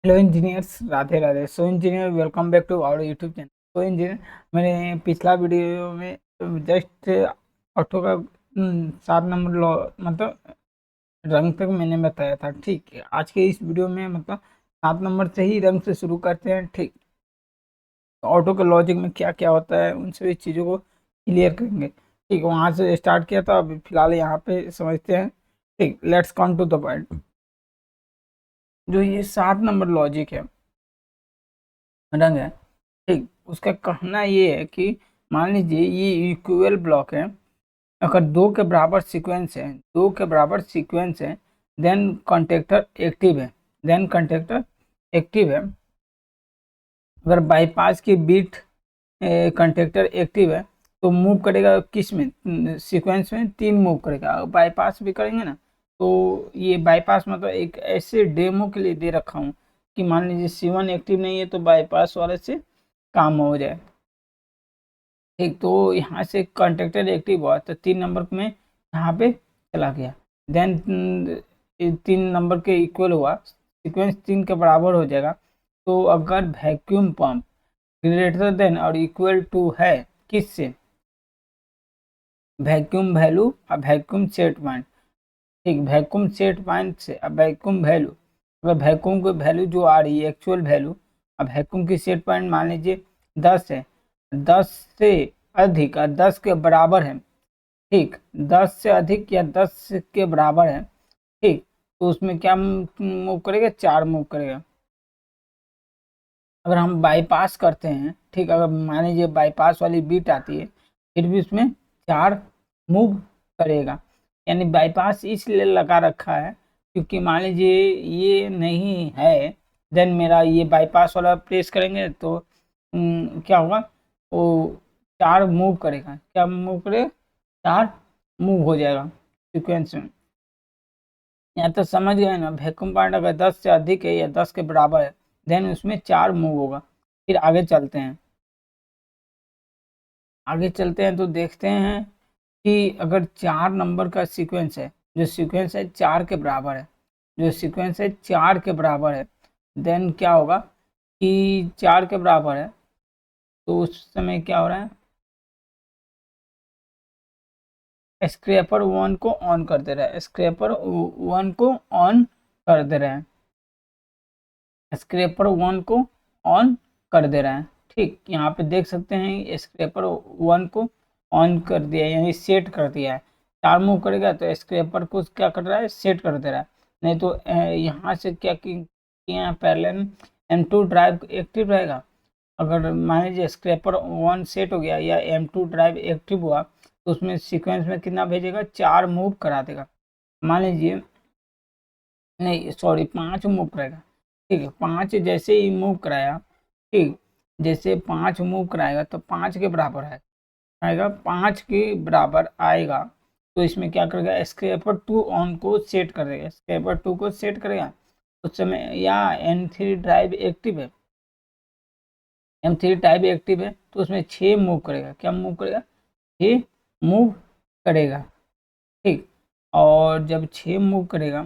Hello engineers, Radhe Radhe. So engineer, welcome back to our YouTube channel. So engineer, मैंने पिछला video में just auto का 7 number law मतलब रंग तक मैंने बताया था। ठीक है, आज के इस वीडियो में मतलब 7 नंबर से ही रंग से शुरू करते हैं। ठीक, ऑटो के लॉजिक में क्या क्या होता है उन सभी चीज़ों को क्लियर करेंगे। ठीक, वहाँ से स्टार्ट किया था, अभी फिलहाल यहाँ पे समझते हैं। ठीक, let's come to the point. जो ये 7 नंबर लॉजिक है, रंग है, ठीक, उसका कहना ये है कि मान लीजिए ये इक्वल ब्लॉक है। अगर दो के बराबर सीक्वेंस है, देन कंडक्टर एक्टिव है। अगर बाईपास की बीट कंडक्टर एक्टिव है तो मूव करेगा किस में, सीक्वेंस में 3 मूव करेगा। बाईपास भी करेंगे ना, तो ये बाईपास मतलब एक ऐसे डेमो के लिए दे रखा हूँ कि मान लीजिए C1 एक्टिव नहीं है तो बाईपास वाले से काम हो जाए। ठीक, तो यहाँ से कॉन्ट्रेक्टर एक्टिव हुआ तो 3 नंबर में यहाँ पे चला गया। देन 3 नंबर के इक्वल हुआ, सीक्वेंस 3 के बराबर हो जाएगा। तो अगर वैक्यूम पंप ग्रेटर देन और इक्वल टू है किससे, वैक्यूम वैल्यू और वैक्यूम सेट पॉइंट। ठीक, वैक्यूम सेट पॉइंट से अब वैक्यूम वैल्यू, अगर वैक्यूम की वैल्यू जो आ रही है एक्चुअल वैल्यू, अब वैक्यूम की सेट पॉइंट मान लीजिए 10 है, 10 से अधिक और 10 के बराबर है। ठीक, 10 से अधिक या 10 के बराबर है। ठीक, तो उसमें क्या मूव करेगा, 4 मूव करेगा। अगर हम बाईपास करते हैं, ठीक, अगर मान लीजिए बाईपास वाली बीट आती है, फिर भी उसमें 4 मूव करेगा। यानी बाईपास इसलिए लगा रखा है क्योंकि मान लीजिए ये नहीं है, देन मेरा ये बाईपास वाला प्रेस करेंगे तो क्या होगा, वो 4 मूव करेगा। क्या मूव करेगा, 4 मूव हो जाएगा सीक्वेंस में। यहाँ तो समझ गए ना, वैक्यूम पॉइंट अगर 10 से अधिक है या 10 के बराबर है, देन उसमें 4 मूव होगा। फिर आगे चलते हैं तो देखते हैं कि अगर 4 नंबर का सीक्वेंस है, जो सीक्वेंस है 4 के बराबर है, देन क्या होगा कि 4 के बराबर है तो उस समय क्या हो रहा है, स्क्रैपर 1 को ऑन कर दे रहा है, स्क्रैपर 1 को ऑन कर दे रहा है। ठीक, यहाँ पे देख सकते हैं स्क्रैपर 1 को ऑन कर दिया है, यानी सेट कर दिया है। 4 मूव करेगा तो स्क्रैपर को क्या कर रहा है, सेट कर दे रहा है। नहीं तो यहाँ से क्या किया, पैरेलल M2 ड्राइव एक्टिव रहेगा। अगर मान लीजिए स्क्रैपर 1 सेट हो गया या M2 ड्राइव एक्टिव हुआ तो उसमें सीक्वेंस में कितना भेजेगा, 4 मूव करा देगा। मान लीजिए, नहीं सॉरी, 5 मूव करेगा। ठीक है, 5 जैसे ही मूव कराया, ठीक, जैसे 5 मूव कराएगा तो 5 के बराबर है आएगा, 5 के बराबर आएगा तो इसमें क्या करेगा, स्क्रैपर 2 ऑन को सेट कर देगा, स्क्रैपर 2 को सेट करेगा। उस समय या M3 ड्राइव एक्टिव है, M3 टाइप एक्टिव है तो उसमें 6 मूव करेगा। क्या मूव करेगा, 6 मूव करेगा। ठीक, और जब 6 मूव करेगा,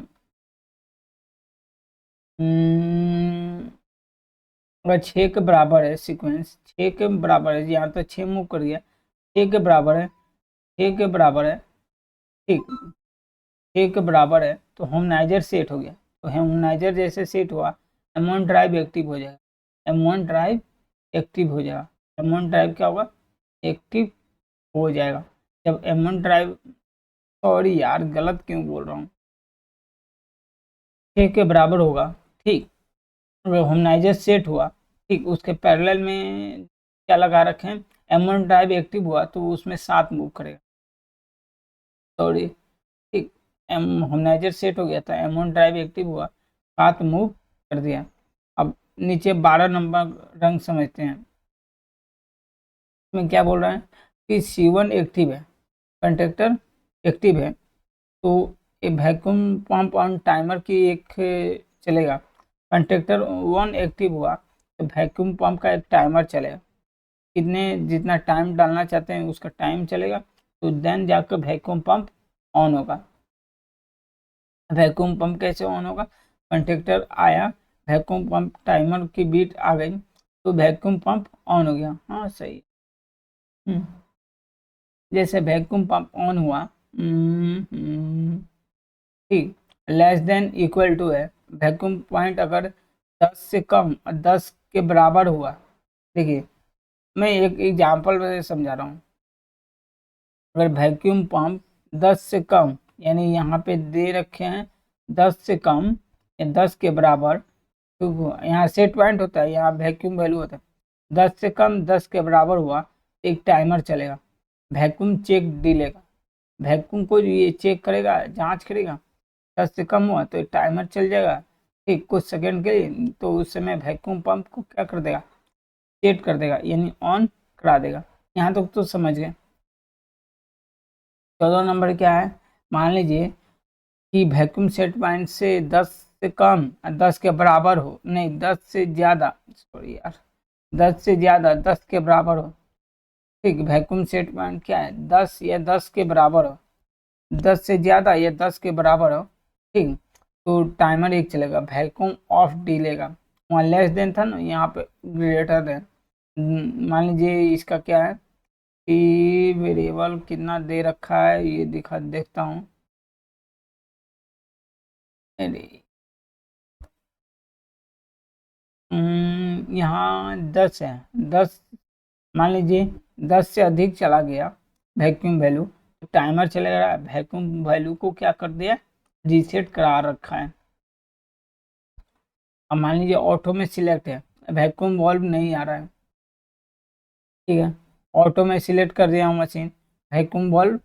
अगर 6 के बराबर है, सीक्वेंस 6 के बराबर है, यहाँ तक 6 मूव कर दिया, 6 के बराबर है, 6 के बराबर है। ठीक, 6 के बराबर है तो होमनाइजर सेट हो गया। तो होमनाइजर जैसे सेट हुआ, M1 ड्राइव एक्टिव हो जाएगा, M1 ड्राइव एक्टिव हो जाएगा। M1 ड्राइव क्या होगा, एक्टिव हो जाएगा। जब M1 ड्राइव, सॉरी यार गलत क्यों बोल रहा हूँ, 6 के बराबर होगा। ठीक, होमनाइजर सेट हुआ, ठीक, उसके पैरेलल में क्या लगा रखे हैं, M1 ड्राइव एक्टिव हुआ तो उसमें 7 मूव करेगा। सॉरी, ठीक, होमनाइजर सेट हो गया था, M1 ड्राइव एक्टिव हुआ, 7 मूव कर दिया। अब नीचे 12 नंबर रंग समझते हैं। इसमें क्या बोल रहा है कि C1 एक्टिव है, कंडक्टर एक्टिव है, तो ये वैक्यूम पंप ऑन टाइमर की एक चलेगा। कंडक्टर 1 एक्टिव हुआ तो वैक्यूम पंप का एक टाइमर चलेगा, जितना टाइम डालना चाहते हैं उसका टाइम चलेगा। तो देन जाकर वैक्यूम पंप ऑन होगा। वैक्यूम पंप कैसे ऑन होगा, कंडक्टर आया, वैक्यूम पंप टाइमर की बीट आ गई तो वैक्यूम पंप ऑन हो गया। हाँ सही। हम्म, जैसे वैक्यूम पंप ऑन हुआ, ठीक, लेस देन इक्वल टू है, वैक्यूम पॉइंट अगर 10 से कम और 10 के बराबर हुआ। देखिए मैं एक एग्जांपल में समझा रहा हूँ। अगर वैक्यूम पंप 10 से कम, यानी यहाँ पे दे रखे हैं 10 से कम या 10 के बराबर, तो यहाँ सेट पॉइंट होता है, यहाँ वैक्यूम वैल्यू होता है। 10 से कम 10 के बराबर हुआ, एक टाइमर चलेगा, वैक्यूम चेक डिलेगा, वैक्यूम को ये चेक करेगा, जांच करेगा। 10 से कम हुआ तो एक टाइमर चल जाएगा, ठीक, कुछ सेकंड के लिए, तो उस समय वैक्यूम पंप को क्या कर देगा, सेट कर देगा, यानी ऑन करा देगा। यहाँ तक तो समझ गए। 14 नंबर क्या है, मान लीजिए कि वैक्यूम सेट पॉइंट से 10 से कम 10 के बराबर हो, नहीं 10 से ज्यादा, सॉरी यार, 10 से ज्यादा 10 के बराबर हो, ठीक, वैक्यूम सेट पॉइंट क्या है, 10 या 10 के बराबर हो, 10 से ज्यादा या 10 के बराबर हो, ठीक, तो टाइमर एक चलेगा, वैक्यूम ऑफ डिलेगा। वहाँ लेस देन था ना, यहाँ पे ग्रेटर देन। मान लीजिए इसका क्या है कि वेरिएबल कितना दे रखा है, ये दिखा देखता हूँ। यहाँ 10 है, 10, मान लीजिए 10 से अधिक चला गया वैक्यूम वैल्यू, तो टाइमर चलेगा, वैक्यूम वैल्यू को क्या कर दिया, रीसेट करा रखा है। अब मान लीजिए ऑटो में सिलेक्ट है, वैक्यूम वाल्व नहीं आ रहा है, ठीक है, ऑटो में सिलेक्ट कर दिया हूँ मशीन, वैक्यूम वाल्व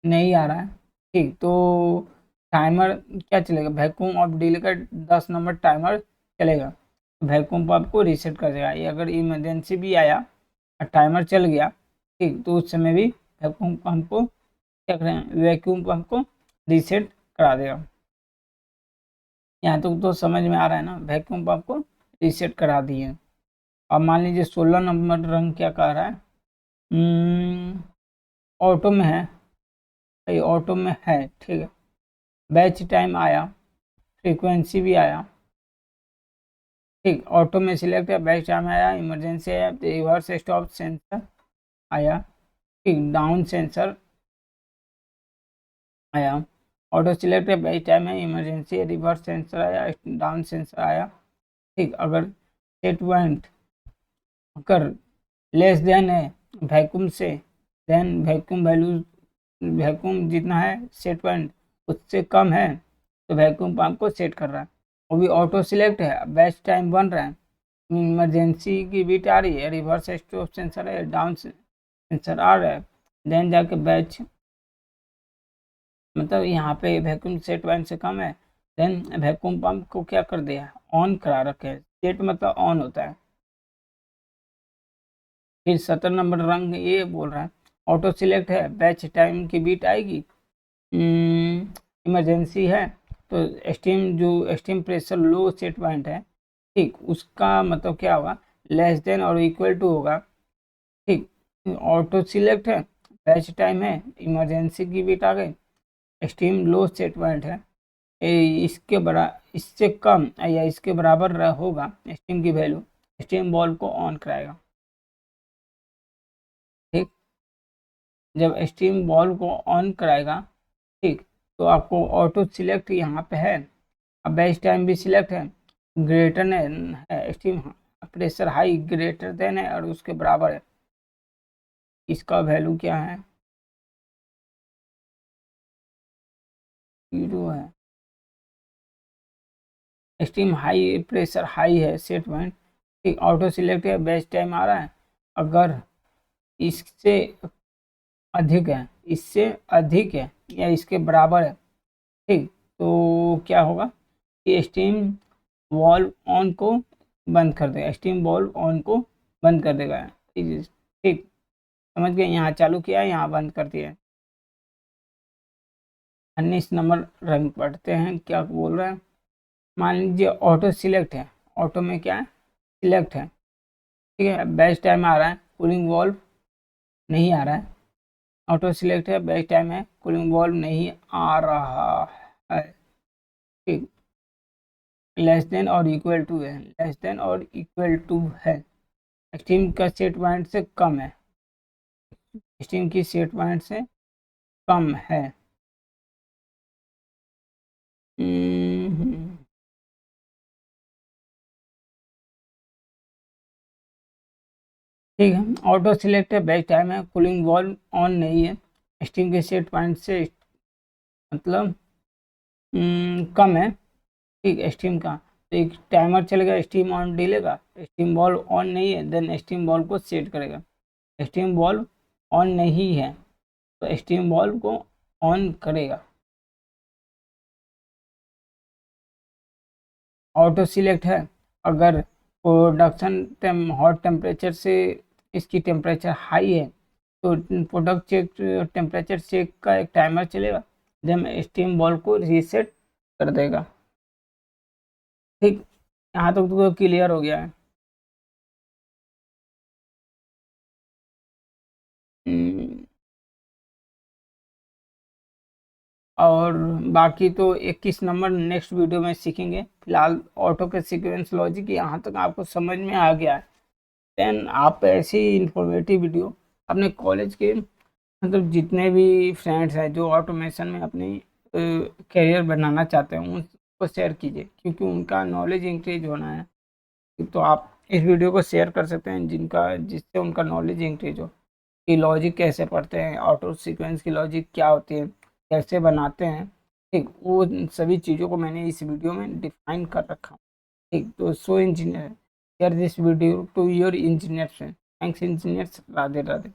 नहीं आ रहा है, ठीक, तो टाइमर क्या चलेगा, वैक्यूम ऑफ डीले का 10 नंबर टाइमर चलेगा, वैक्यूम पंप को रीसेट कर देगा। ये अगर इमरजेंसी भी आया और टाइमर चल गया, ठीक, तो उस समय भी वैक्यूम पंप को क्या करें, वैक्यूम पंप को रीसेट करा देगा। यहाँ तक तो समझ में आ रहा है ना, वैक्यूम पंप को रीसेट करा दिए। अब मान लीजिए 16 नंबर रंग क्या कह रहा है, ऑटो में है, ये ऑटो में है, ठीक है, बैच टाइम आया, फ्रीक्वेंसी भी आया, ठीक, ऑटो में सिलेक्ट है, बैच टाइम आया, इमरजेंसी आया, रिवर्स स्टॉप सेंसर आया, ठीक, डाउन सेंसर आया, ऑटो सिलेक्ट है, बैच टाइम है, इमरजेंसी है, रिवर्स सेंसर आया, डाउन सेंसर आया, ठीक, अगर सेट पॉइंट अगर लेस देन है वैक्यूम से, देन वैक्यूम वैल्यू, वैक्यूम जितना है सेट पॉइंट उससे कम है, तो वैक्यूम पंप को सेट कर रहा है। वो भी ऑटो सिलेक्ट है, बैच टाइम बन रहा है, इमरजेंसी की बीट आ रही है, रिवर्स स्टॉप सेंसर है, डाउन सेंसर आ रहा है, देन जाके बैच, मतलब यहाँ पे वैक्यूम सेट पॉइंट से कम है, देन वैक्यूम पंप को क्या कर दिया, ऑन करा रखे है, सेट मतलब ऑन होता है। फिर 17 नंबर रंग ये बोल रहा है, ऑटो सिलेक्ट है, बैच टाइम की बीट आएगी, इमरजेंसी है, तो स्टीम जो steam pressure low set point है, ठीक, उसका मतलब क्या होगा, लेस देन और इक्वल टू होगा, ठीक, ऑटो सिलेक्ट है, बैच टाइम है, इमरजेंसी की बीट आ गई, स्टीम लो सेट पॉइंट है, इसके बड़ा, इससे कम या इसके बराबर होगा स्टीम की वैल्यू, स्टीम बॉल को ऑन कराएगा, ठीक, जब स्टीम बॉल को ऑन कराएगा, ठीक, तो आपको ऑटो सिलेक्ट यहाँ पे है, अब बैच टाइम भी सिलेक्ट है, ग्रेटर है, steam pressure high greater than है और उसके बराबर है, इसका वैल्यू क्या है, 0 है, स्टीम हाई प्रेशर हाई है सेट पॉइंट, ठीक, ऑटो सिलेक्ट है, बैच टाइम आ रहा है, अगर इससे अधिक है, इससे अधिक है या इसके बराबर है, ठीक, तो क्या होगा कि स्टीम वॉल्व ऑन को बंद कर देगा, स्टीम वॉल्व ऑन को बंद कर देगा, ठीक, समझ गए, यहाँ चालू किया है, यहाँ बंद कर दिया है। 19 नंबर रंग पढ़ते हैं क्या बोल रहा है, मान लीजिए ऑटो सिलेक्ट है, ऑटो में क्या है, सिलेक्ट है, ठीक है, बैच टाइम आ रहा है, कूलिंग वॉल्व नहीं आ रहा है, ऑटो सिलेक्ट है, बैच टाइम है, कूलिंग वॉल्व नहीं आ रहा है, ठीक, लेस देन और इक्वल टू है, लेस देन और इक्वल टू है, स्ट्रीम का सेट पॉइंट से कम है, स्ट्रीम की सेट पॉइंट से कम है। हम्म, ठीक है। ऑटो सिलेक्ट है, बेस्ट टाइम है, कूलिंग वॉल्व ऑन नहीं है, स्टीम के सेट पॉइंट से मतलब कम है, ठीक है स्टीम का। तो एक टाइमर चलेगा, स्टीम ऑन डिलेगा, स्टीम बॉल ऑन नहीं है, देन स्टीम बॉल को सेट करेगा। स्टीम बॉल ऑन नहीं है तो स्टीम बॉल को ऑन करेगा। ऑटो सिलेक्ट है, अगर प्रोडक्शन हॉट टेम्परेचर से इसकी टेम्परेचर हाई है तो प्रोडक्ट चेक टेम्परेचर चेक का एक टाइमर चलेगा, जब स्टीम बॉल को रीसेट कर देगा। ठीक, यहाँ तक तो क्लियर हो गया है। हम्म, और बाकी तो 21 नंबर नेक्स्ट वीडियो में सीखेंगे। फिलहाल ऑटो के सीक्वेंस लॉजिक यहाँ तक आपको समझ में आ गया है, देन आप ऐसी इंफॉर्मेटिव वीडियो अपने कॉलेज के मतलब जितने भी फ्रेंड्स हैं जो ऑटोमेशन में अपनी करियर बनाना चाहते हैं उनको शेयर कीजिए, क्योंकि उनका नॉलेज इंक्रीज होना है। तो आप इस वीडियो को शेयर कर सकते हैं जिनका जिससे उनका नॉलेज इंक्रीज हो कि लॉजिक कैसे पढ़ते हैं, ऑटो सीक्वेंस की लॉजिक क्या होती है, कैसे बनाते हैं। ठीक, वो सभी चीज़ों को मैंने इस वीडियो में डिफाइन कर रखा हूँ। ठीक, तो so engineer share this video to your engineer friend. Thanks engineers, Radhe Radhe.